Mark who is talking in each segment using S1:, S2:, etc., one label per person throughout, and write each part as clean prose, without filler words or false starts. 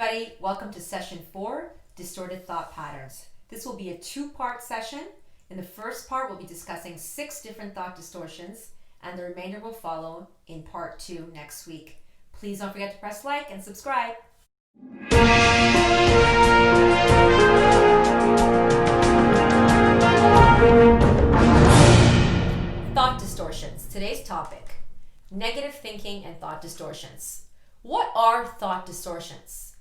S1: Everybody, welcome to session 4, Distorted Thought Patterns. This will be a 2-part session. In the first part, we'll be discussing 6 different thought distortions, and the remainder will follow in part 2 next week. Please don't forget to press like and subscribe. Thought distortions. Today's topic: negative thinking and thought distortions. What are thought distortions?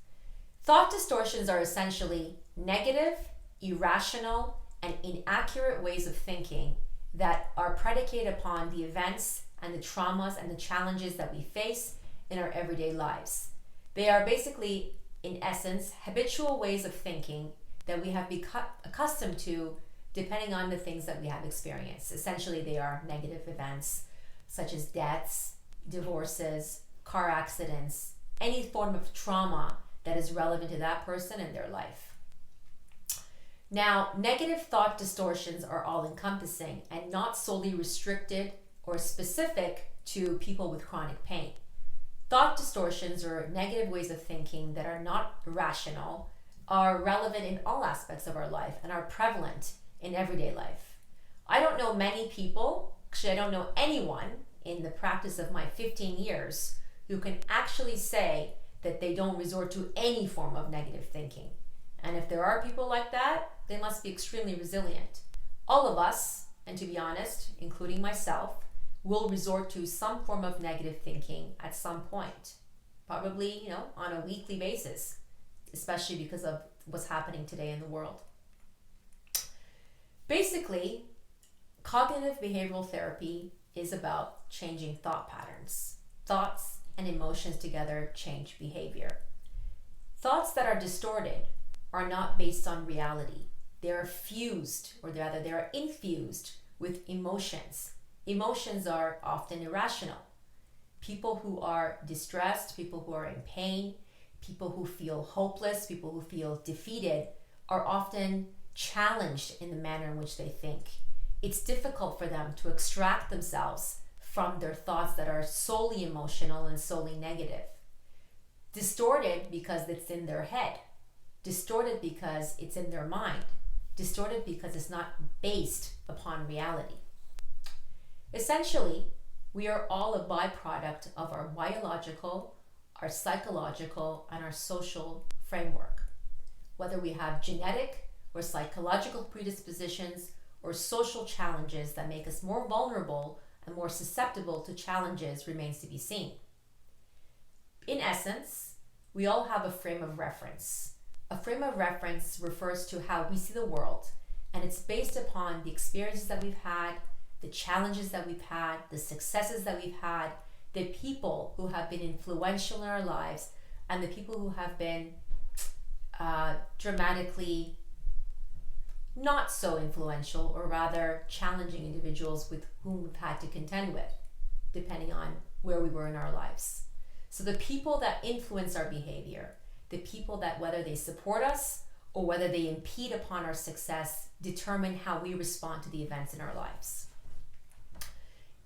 S1: Thought distortions are essentially negative, irrational, and inaccurate ways of thinking that are predicated upon the events and the traumas and the challenges that we face in our everyday lives. They are basically, in essence, habitual ways of thinking that we have become accustomed to depending on the things that we have experienced. Essentially, they are negative events such as deaths, divorces, car accidents, any form of trauma that is relevant to that person and their life. Now, negative thought distortions are all-encompassing and not solely restricted or specific to people with chronic pain. Thought distortions, or negative ways of thinking that are not rational, are relevant in all aspects of our life and are prevalent in everyday life. I don't know many people, actually I don't know anyone in the practice of my 15 years who can actually say that they don't resort to any form of negative thinking. And if there are people like that, they must be extremely resilient. All of us, and to be honest, including myself, will resort to some form of negative thinking at some point. Probably, on a weekly basis, especially because of what's happening today in the world. Basically, cognitive behavioral therapy is about changing thought patterns. Thoughts and emotions together change behavior. Thoughts that are distorted are not based on reality. They are fused, or rather they are infused with emotions. Emotions are often irrational. People who are distressed, people who are in pain, people who feel hopeless, people who feel defeated are often challenged in the manner in which they think. It's difficult for them to extract themselves from their thoughts that are solely emotional and solely negative. Distorted because it's in their head. Distorted because it's in their mind. Distorted because it's not based upon reality. Essentially, we are all a byproduct of our biological, our psychological, and our social framework. Whether we have genetic or psychological predispositions or social challenges that make us more vulnerable and more susceptible to challenges remains to be seen. In essence, we all have a frame of reference. A frame of reference refers to how we see the world, and it's based upon the experiences that we've had, the challenges that we've had, the successes that we've had, the people who have been influential in our lives, and the people who have been dramatically not so influential, or rather challenging individuals with whom we've had to contend with, depending on where we were in our lives. So the people that influence our behavior, the people that, whether they support us or whether they impede upon our success, determine how we respond to the events in our lives.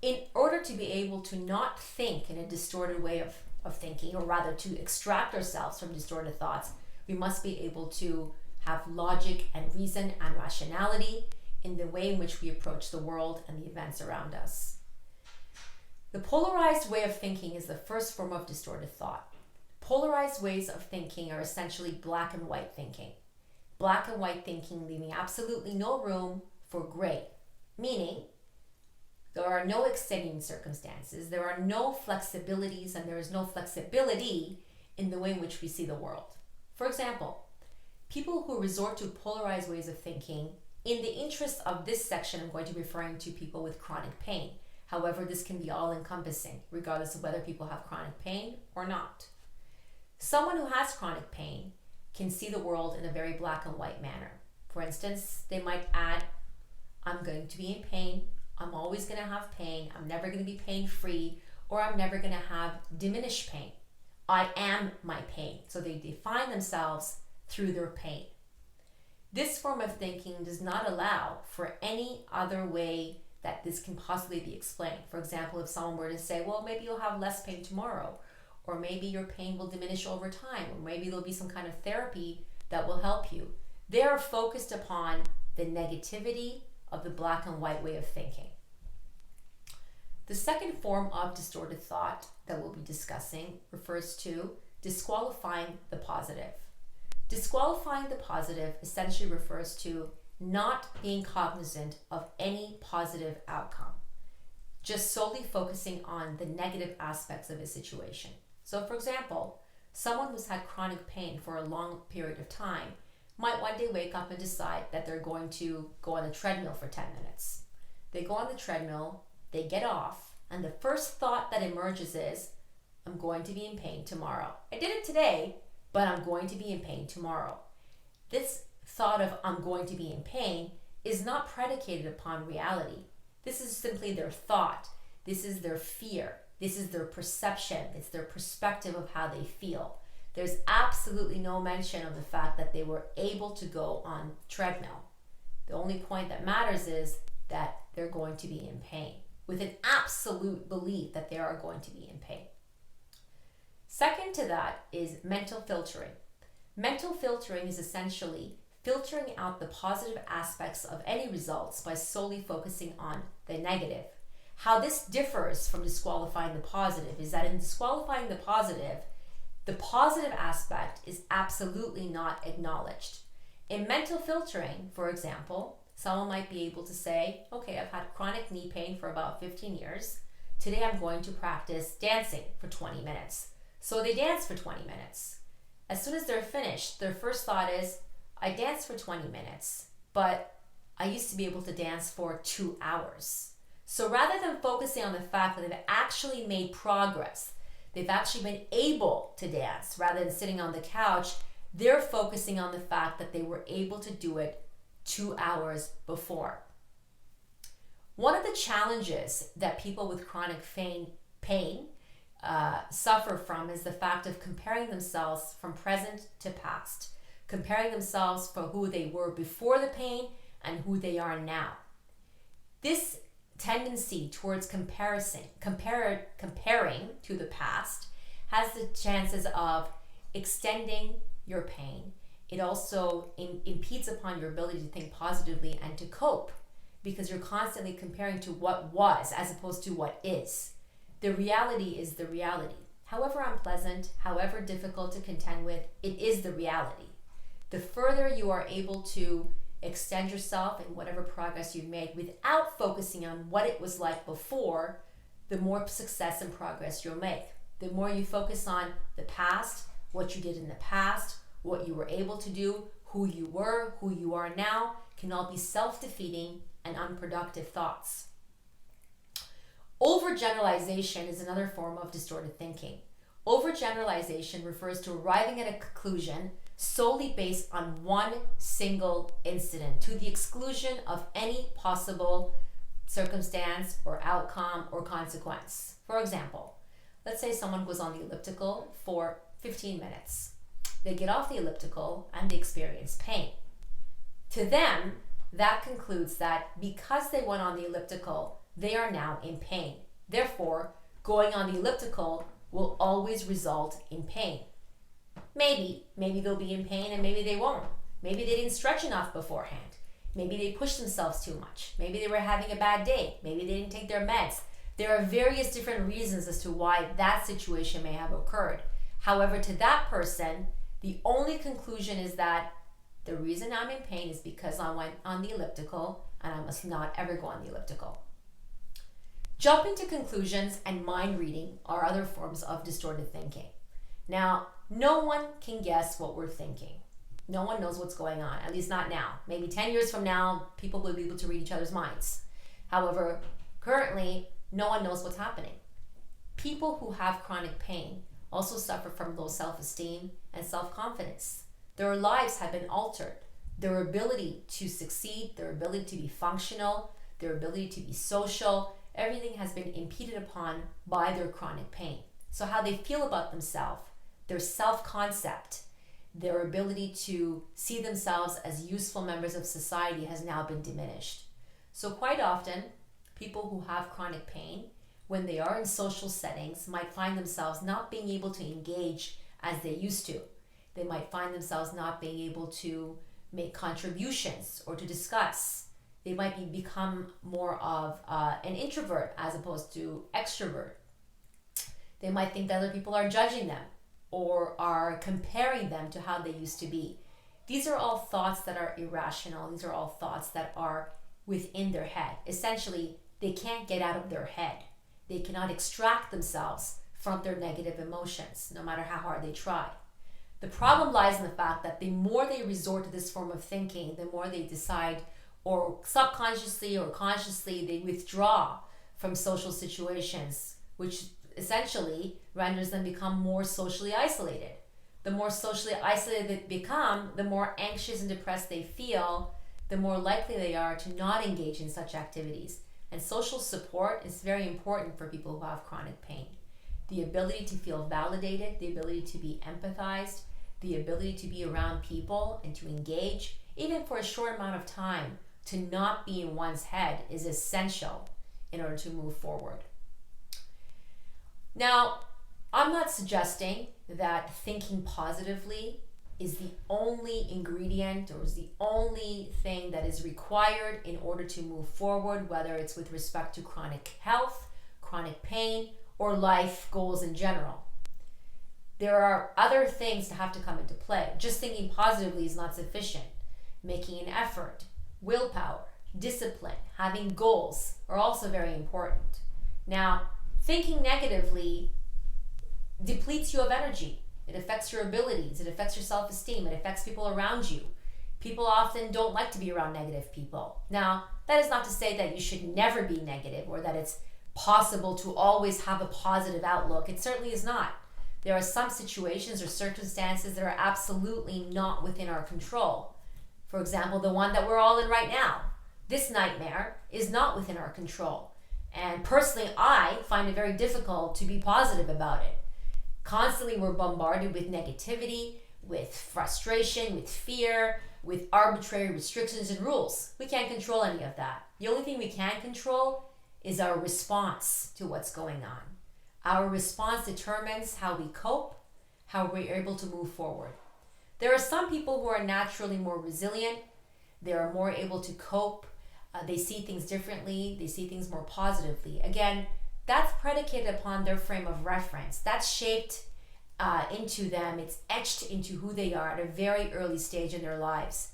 S1: In order to be able to not think in a distorted way of thinking, or rather to extract ourselves from distorted thoughts, we must be able to have logic and reason and rationality in the way in which we approach the world and the events around us. The polarized way of thinking is the first form of distorted thought. Polarized ways of thinking are essentially black and white thinking. Black and white thinking leaving absolutely no room for gray, meaning there are no extenuating circumstances, there are no flexibilities, and there is no flexibility in the way in which we see the world. For example, people who resort to polarized ways of thinking, in the interest of this section, I'm going to be referring to people with chronic pain. However, this can be all-encompassing, regardless of whether people have chronic pain or not. Someone who has chronic pain can see the world in a very black and white manner. For instance, they might add, I'm going to be in pain, I'm always going to have pain, I'm never going to be pain-free, or I'm never going to have diminished pain. I am my pain. So they define themselves through their pain. This form of thinking does not allow for any other way that this can possibly be explained. For example, if someone were to say, well, maybe you'll have less pain tomorrow, or maybe your pain will diminish over time, or maybe there'll be some kind of therapy that will help you. They are focused upon the negativity of the black and white way of thinking. The second form of distorted thought that we'll be discussing refers to disqualifying the positive. Disqualifying the positive essentially refers to not being cognizant of any positive outcome, just solely focusing on the negative aspects of a situation. So for example, someone who's had chronic pain for a long period of time might one day wake up and decide that they're going to go on the treadmill for 10 minutes. They go on the treadmill, they get off, and the first thought that emerges is, I'm going to be in pain tomorrow. I did it today, but I'm going to be in pain tomorrow. This thought of I'm going to be in pain is not predicated upon reality. This is simply their thought. This is their fear. This is their perception. It's their perspective of how they feel. There's absolutely no mention of the fact that they were able to go on treadmill. The only point that matters is that they're going to be in pain, with an absolute belief that they are going to be in pain. Second to that is mental filtering. Mental filtering is essentially filtering out the positive aspects of any results by solely focusing on the negative. How this differs from disqualifying the positive is that in disqualifying the positive aspect is absolutely not acknowledged. In mental filtering, for example, someone might be able to say, okay, I've had chronic knee pain for about 15 years. Today I'm going to practice dancing for 20 minutes. So they dance for 20 minutes. As soon as they're finished, their first thought is, I danced for 20 minutes, but I used to be able to dance for 2 hours. So rather than focusing on the fact that they've actually made progress, they've actually been able to dance rather than sitting on the couch, they're focusing on the fact that they were able to do it 2 hours before. One of the challenges that people with chronic pain suffer from is the fact of comparing themselves from present to past, comparing themselves for who they were before the pain and who they are now. This tendency towards comparing to the past has the chances of extending your pain. It also impedes upon your ability to think positively and to cope, because you're constantly comparing to what was as opposed to what is. The reality is the reality. However unpleasant, however difficult to contend with, it is the reality. The further you are able to extend yourself in whatever progress you've made without focusing on what it was like before, the more success and progress you'll make. The more you focus on the past, what you did in the past, what you were able to do, who you were, who you are now, can all be self-defeating and unproductive thoughts. Overgeneralization is another form of distorted thinking. Overgeneralization refers to arriving at a conclusion solely based on one single incident to the exclusion of any possible circumstance or outcome or consequence. For example, let's say someone goes on the elliptical for 15 minutes. They get off the elliptical and they experience pain. To them, that concludes that because they went on the elliptical, they are now in pain. Therefore, going on the elliptical will always result in pain. Maybe they'll be in pain and maybe they won't. Maybe they didn't stretch enough beforehand. Maybe they pushed themselves too much. Maybe they were having a bad day. Maybe they didn't take their meds. There are various different reasons as to why that situation may have occurred. However, to that person, the only conclusion is that the reason I'm in pain is because I went on the elliptical and I must not ever go on the elliptical. Jumping to conclusions and mind reading are other forms of distorted thinking. Now, no one can guess what we're thinking. No one knows what's going on, at least not now. Maybe 10 years from now, people will be able to read each other's minds. However, currently, no one knows what's happening. People who have chronic pain also suffer from low self-esteem and self-confidence. Their lives have been altered. Their ability to succeed, their ability to be functional, their ability to be social, everything has been impeded upon by their chronic pain. So how they feel about themselves, their self-concept, their ability to see themselves as useful members of society has now been diminished. So quite often, people who have chronic pain when they are in social settings, might find themselves not being able to engage as they used to. They might find themselves not being able to make contributions or to discuss. They might become more of an introvert as opposed to extrovert. They might think that other people are judging them or are comparing them to how they used to be. These are all thoughts that are irrational. These are all thoughts that are within their head. Essentially, they can't get out of their head. They cannot extract themselves from their negative emotions, no matter how hard they try. The problem lies in the fact that the more they resort to this form of thinking, the more they decide, or subconsciously or consciously, they withdraw from social situations, which essentially renders them become more socially isolated. The more socially isolated they become, the more anxious and depressed they feel, the more likely they are to not engage in such activities. And social support is very important for people who have chronic pain. The ability to feel validated, the ability to be empathized, the ability to be around people and to engage, even for a short amount of time, to not be in one's head is essential in order to move forward. Now, I'm not suggesting that thinking positively is the only ingredient or is the only thing that is required in order to move forward, whether it's with respect to chronic health, chronic pain, or life goals in general. There are other things that have to come into play. Just thinking positively is not sufficient. Making an effort, willpower, discipline, having goals are also very important. Now, thinking negatively depletes you of energy. It affects your abilities. It affects your self-esteem. It affects people around you. People often don't like to be around negative people. Now, that is not to say that you should never be negative or that it's possible to always have a positive outlook. It certainly is not. There are some situations or circumstances that are absolutely not within our control. For example, the one that we're all in right now. This nightmare is not within our control. And personally, I find it very difficult to be positive about it. Constantly we're bombarded with negativity, with frustration, with fear, with arbitrary restrictions and rules. We can't control any of that. The only thing we can control is our response to what's going on. Our response determines how we cope, how we're able to move forward. There are some people who are naturally more resilient. They are more able to cope. They see things differently. They see things more positively. Again, that's predicated upon their frame of reference. That's shaped into them. It's etched into who they are at a very early stage in their lives.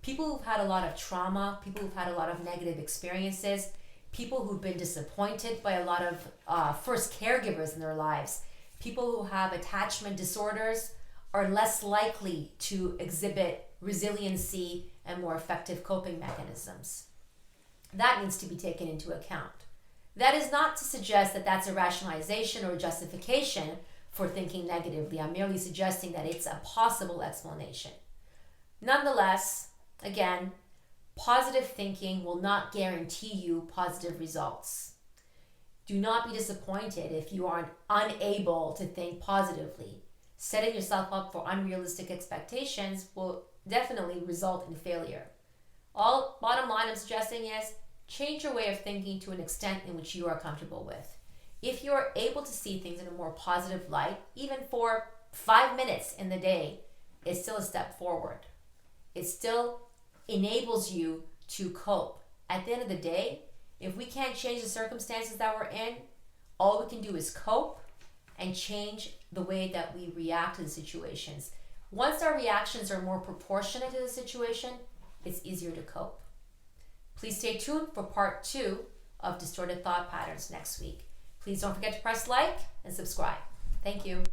S1: People who've had a lot of trauma, people who've had a lot of negative experiences, people who've been disappointed by a lot of first caregivers in their lives, people who have attachment disorders are less likely to exhibit resiliency and more effective coping mechanisms. That needs to be taken into account. That is not to suggest that that's a rationalization or a justification for thinking negatively. I'm merely suggesting that it's a possible explanation. Nonetheless, again, positive thinking will not guarantee you positive results. Do not be disappointed if you are unable to think positively. Setting yourself up for unrealistic expectations will definitely result in failure. All bottom line I'm suggesting is change your way of thinking to an extent in which you are comfortable with. If you are able to see things in a more positive light, even for 5 minutes in the day, it's still a step forward. It still enables you to cope. At the end of the day, if we can't change the circumstances that we're in, all we can do is cope and change the way that we react to the situations. Once our reactions are more proportionate to the situation, it's easier to cope. Please stay tuned for part 2 of Distorted Thought Patterns next week. Please don't forget to press like and subscribe. Thank you.